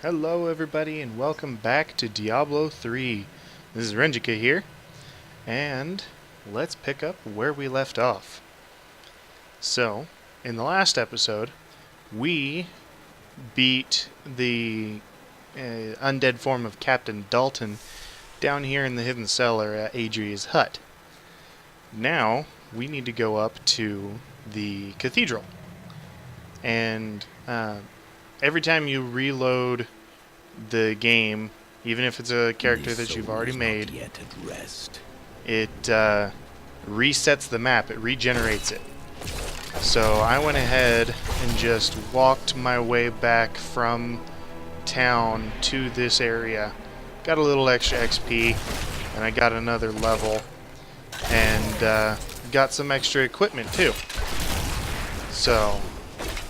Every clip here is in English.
Hello everybody and welcome back to Diablo 3. This is Renjika here, and let's pick up where we left off. So, in the last episode, we beat the undead form of Captain Dalton down here in the hidden cellar at Adria's hut. Now, we need to go up to the Cathedral. And every time you reload the game, even if it's a character that you've already made, it resets the map, it regenerates it. So I went ahead and just walked my way back from town to this area, got a little extra XP, and I got another level, and got some extra equipment too. So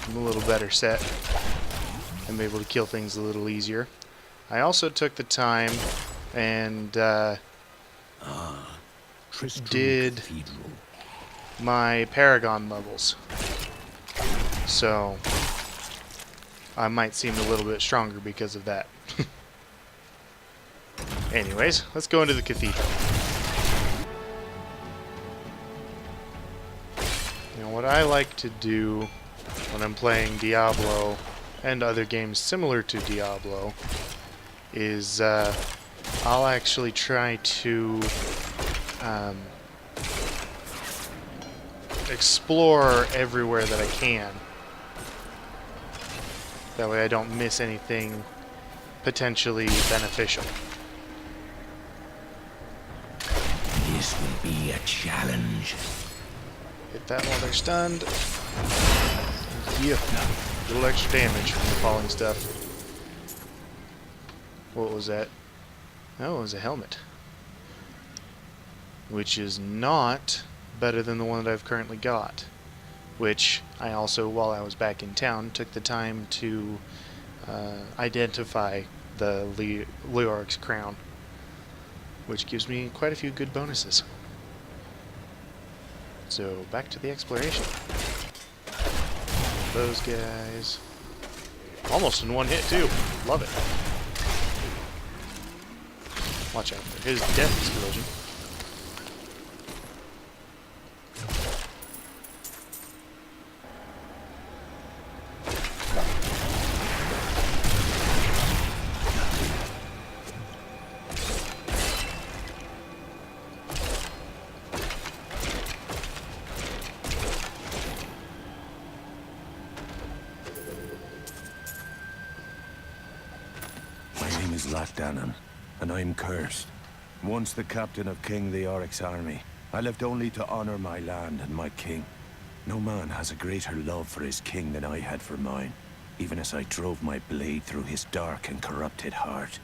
I'm a little better set. I'm able to kill things a little easier. I also took the time and did my Paragon levels. So I might seem a little bit stronger because of that. Anyways, let's go into the Cathedral. Now, what I like to do when I'm playing Diablo and other games similar to Diablo is I'll actually try to explore everywhere that I can. That way I don't miss anything potentially beneficial. This will be a challenge. Hit that while they're stunned. Yeah. A little extra damage from the falling stuff. What was that? Oh, it was a helmet. Which is not better than the one that I've currently got. Which I also, while I was back in town, took the time to identify the Leoric's crown. Which gives me quite a few good bonuses. So, back to the exploration. Those guys. Almost in one hit, too. Love it. Watch out for his death explosion. And I'm cursed. Once the captain of King Leoric's army, I lived only to honor my land and my king. No man has a greater love for his king than I had for mine, even as I drove my blade through his dark and corrupted heart.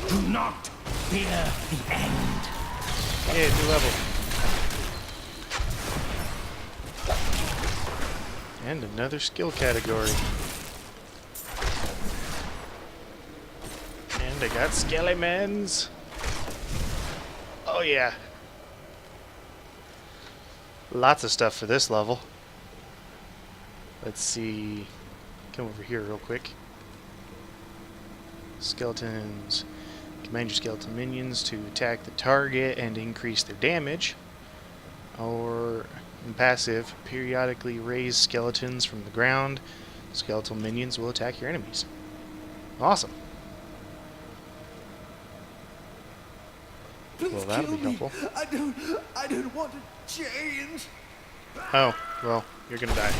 Do not fear the end. Yeah, new level. And another skill category. And I got skeletons. Oh yeah. Lots of stuff for this level. Let's see. Come over here real quick. Skeletons. Command your skeleton minions to attack the target and increase their damage. Or passive, periodically raise skeletons from the ground. Skeletal minions will attack your enemies. Awesome. Please well, that'll be helpful. I don't want to change. Oh, well, you're gonna die.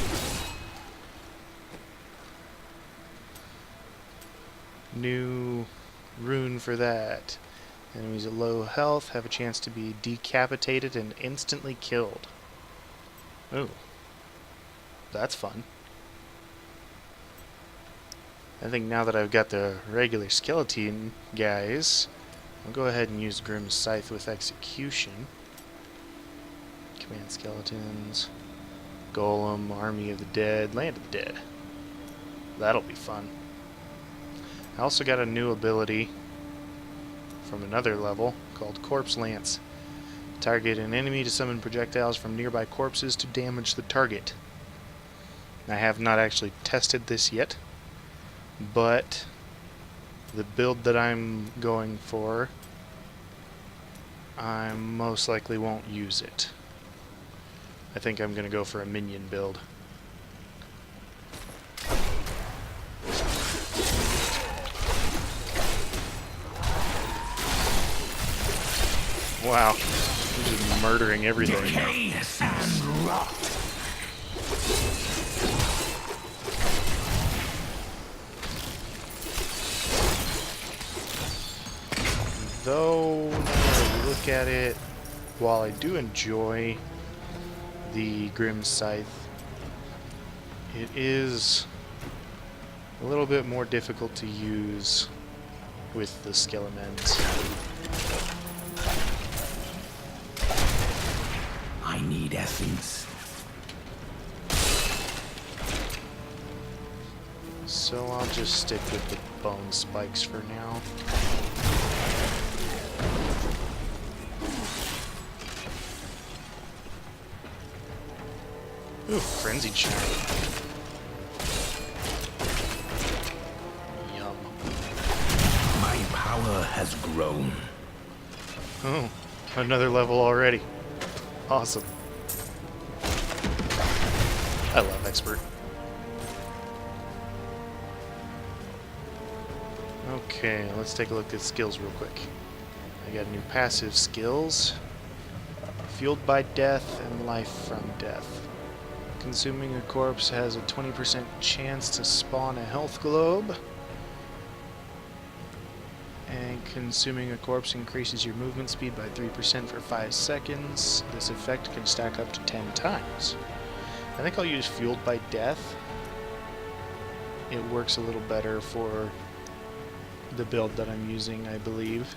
New rune for that. Enemies at low health have a chance to be decapitated and instantly killed. Oh, that's fun. I think now that I've got the regular skeleton guys, I'll go ahead and use Grim Scythe with Execution. Command skeletons. Golem, Army of the Dead, Land of the Dead. That'll be fun. I also got a new ability from another level called Corpse Lance. Target an enemy to summon projectiles from nearby corpses to damage the target. I have not actually tested this yet, but the build that I'm going for, I most likely won't use it. I think I'm going to go for a minion build. Wow, I'm just murdering everything. Decay and rot. Though, now that I look at it, while I do enjoy the Grim Scythe, it is a little bit more difficult to use with the Skelemens. I need essence. So I'll just stick with the bone spikes for now. Ooh, frenzied shine. Yum. My power has grown. Oh, another level already. Awesome. I love expert. Okay, let's take a look at skills real quick. I got new passive skills. Fueled by death and life from death. Consuming a corpse has a 20% chance to spawn a health globe. And consuming a corpse increases your movement speed by 3% for 5 seconds. This effect can stack up to 10 times. I think I'll use Fueled by Death. It works a little better for the build that I'm using, I believe.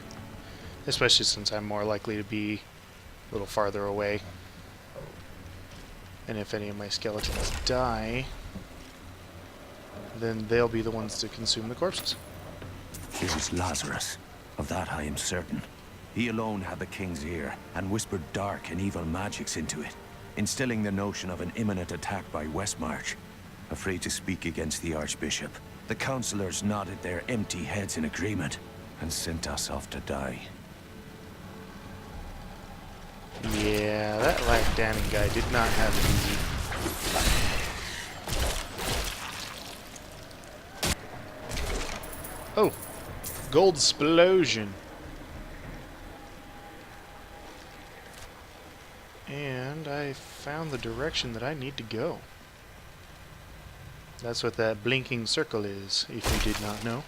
Especially since I'm more likely to be a little farther away. And if any of my skeletons die, then they'll be the ones to consume the corpses. It was Lazarus. Of that I am certain. He alone had the king's ear, and whispered dark and evil magics into it, instilling the notion of an imminent attack by Westmarch. Afraid to speak against the Archbishop, the councillors nodded their empty heads in agreement, and sent us off to die. Yeah, that Lacdanin guy did not have it easy. Oh, gold explosion. And I found the direction that I need to go. That's what that blinking circle is, if you did not know.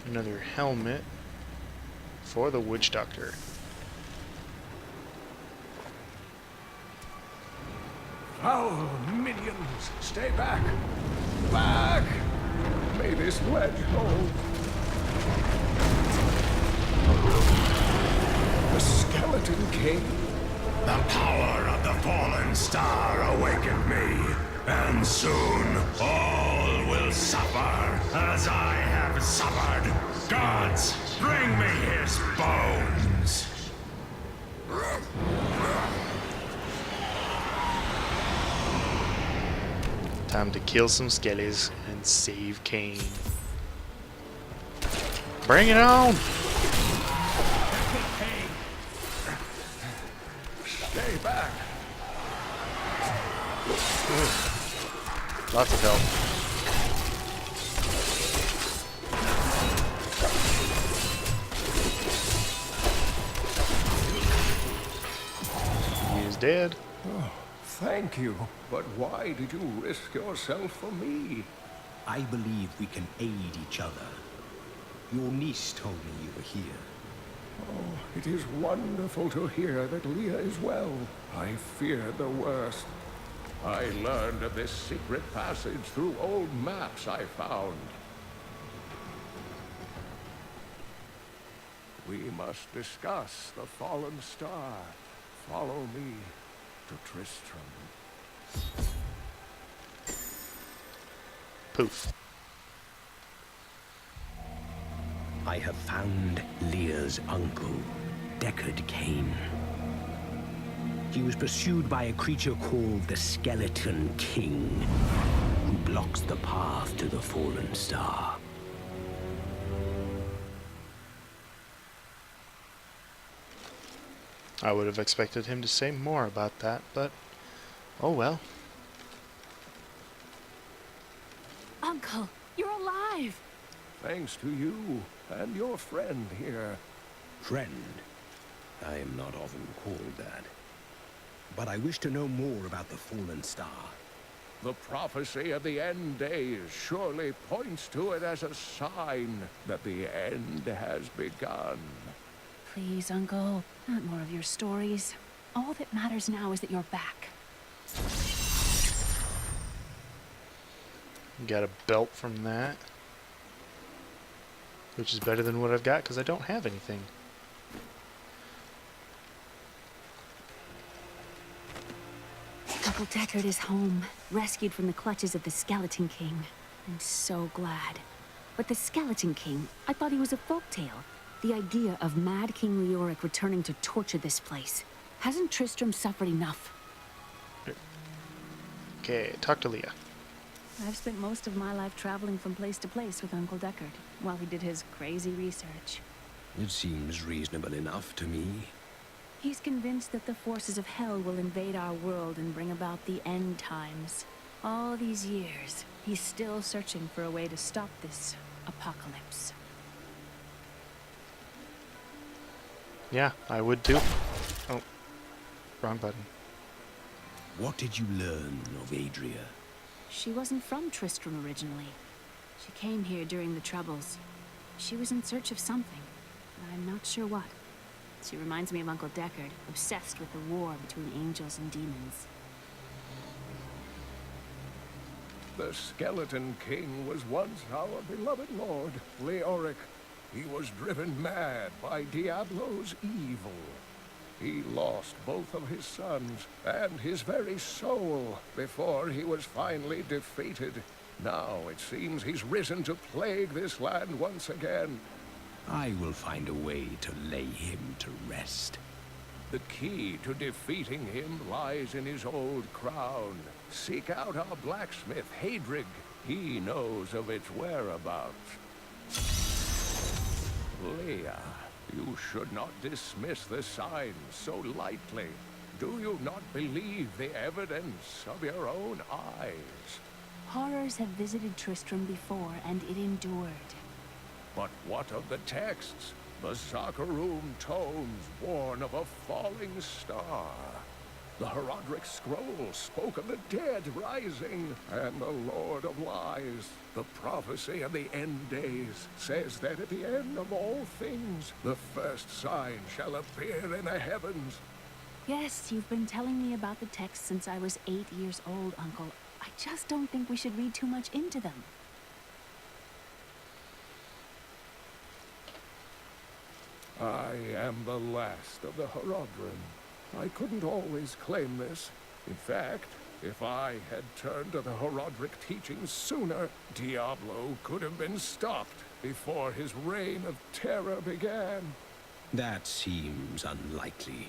Another helmet for the witch doctor. Foul minions, stay back! Back! May this wedge hold. The Skeleton King? The power of the fallen star awakened me, and soon all will suffer as I have suffered. Gods, bring me his bones! Time to kill some skellies and save Cain. Bring it on! Stay back! Lots of help. He is dead. Oh, thank you. But why did you risk yourself for me? I believe we can aid each other. Your niece told me you were here. Oh, it is wonderful to hear that Leah is well. I feared the worst. I learned of this secret passage through old maps I found. We must discuss the fallen star. Follow me to Tristram. Poof. I have found Leah's uncle, Deckard Cain. He was pursued by a creature called the Skeleton King, who blocks the path to the Fallen Star. I would have expected him to say more about that, but oh well. Uncle, you're alive! Thanks to you and your friend here. Friend? I am not often called that. But I wish to know more about the Fallen Star. The prophecy of the end days surely points to it as a sign that the end has begun. Please, Uncle, not more of your stories. All that matters now is that you're back. Got a belt from that, which is better than what I've got because I don't have anything. Uncle Deckard is home, rescued from the clutches of the Skeleton King. I'm so glad. But the Skeleton King, I thought he was a folktale. The idea of Mad King Leoric returning to torture this place. Hasn't Tristram suffered enough? Okay, talk to Leah. I've spent most of my life traveling from place to place with Uncle Deckard, while he did his crazy research. It seems reasonable enough to me. He's convinced that the forces of hell will invade our world and bring about the end times. All these years, he's still searching for a way to stop this apocalypse. Yeah, I would too. Oh, wrong button. What did you learn of Adria? She wasn't from Tristram originally. She came here during the Troubles. She was in search of something, but I'm not sure what. She reminds me of Uncle Deckard, obsessed with the war between angels and demons. The Skeleton King was once our beloved lord, Leoric. He was driven mad by Diablo's evil. He lost both of his sons and his very soul before he was finally defeated. Now it seems he's risen to plague this land once again. I will find a way to lay him to rest. The key to defeating him lies in his old crown. Seek out our blacksmith, Hadrig. He knows of its whereabouts. Leah, you should not dismiss the signs so lightly. Do you not believe the evidence of your own eyes? Horrors have visited Tristram before, and it endured. But what of the texts? The Zakharoon tomes warn of a falling star. The Herodric scroll spoke of the dead rising, and the Lord of Lies. The prophecy of the end days says that at the end of all things, the first sign shall appear in the heavens. Yes, you've been telling me about the texts since I was 8 years old, Uncle. I just don't think we should read too much into them. I am the last of the Herodrim. I couldn't always claim this. In fact, if I had turned to the Herodric teachings sooner, Diablo could have been stopped before his reign of terror began. That seems unlikely.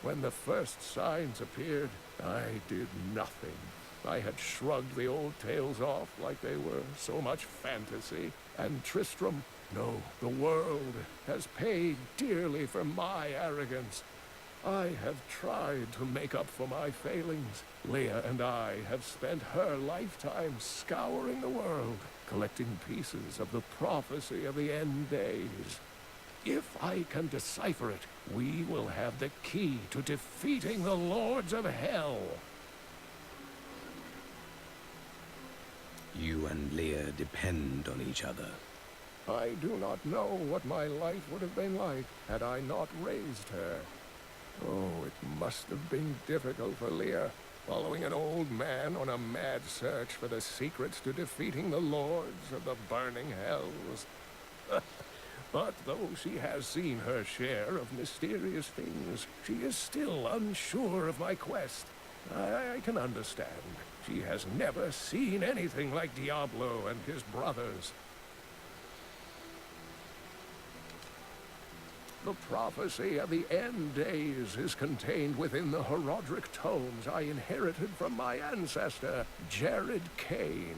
When the first signs appeared, I did nothing. I had shrugged the old tales off like they were so much fantasy. And Tristram, no, the world has paid dearly for my arrogance. I have tried to make up for my failings. Leah and I have spent her lifetime scouring the world, collecting pieces of the prophecy of the end days. If I can decipher it, we will have the key to defeating the lords of hell. You and Leah depend on each other. I do not know what my life would have been like had I not raised her. Oh, it must have been difficult for Leah, following an old man on a mad search for the secrets to defeating the lords of the burning hells. But though she has seen her share of mysterious things, she is still unsure of my quest. I can understand. She has never seen anything like Diablo and his brothers. The prophecy of the end days is contained within the Herodric tomes I inherited from my ancestor, Deckard Cain.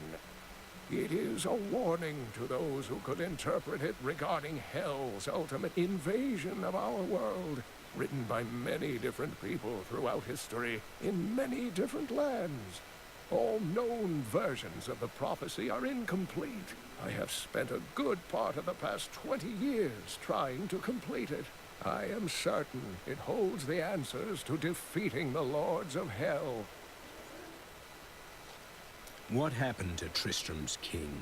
It is a warning to those who could interpret it regarding Hell's ultimate invasion of our world, written by many different people throughout history, in many different lands. All known versions of the prophecy are incomplete. I have spent a good part of the past 20 years trying to complete it. I am certain it holds the answers to defeating the Lords of Hell. What happened to Tristram's king?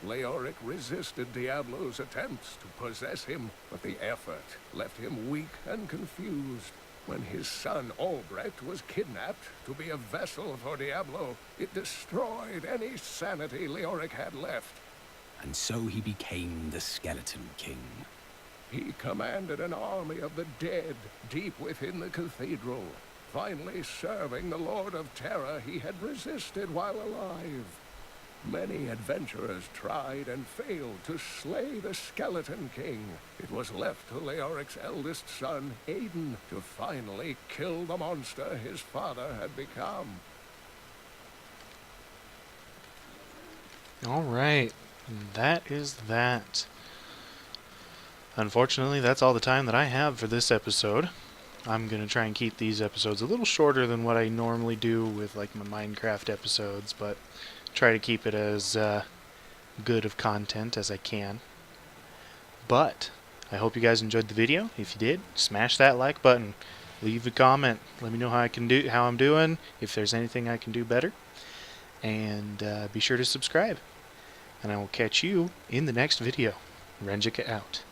Leoric resisted Diablo's attempts to possess him, but the effort left him weak and confused. When his son Albrecht was kidnapped to be a vessel for Diablo, it destroyed any sanity Leoric had left. And so he became the Skeleton King. He commanded an army of the dead deep within the Cathedral, finally serving the Lord of Terror he had resisted while alive. Many adventurers tried and failed to slay the Skeleton King. It was left to Leoric's eldest son, Aiden, to finally kill the monster his father had become. Alright, that is that. Unfortunately, that's all the time that I have for this episode. I'm going to try and keep these episodes a little shorter than what I normally do with like my Minecraft episodes, but try to keep it as good of content as I can. But I hope you guys enjoyed the video. If you did, smash that like button. Leave a comment. Let me know how I'm doing, if there's anything I can do better. And be sure to subscribe. And I will catch you in the next video. Renjika out.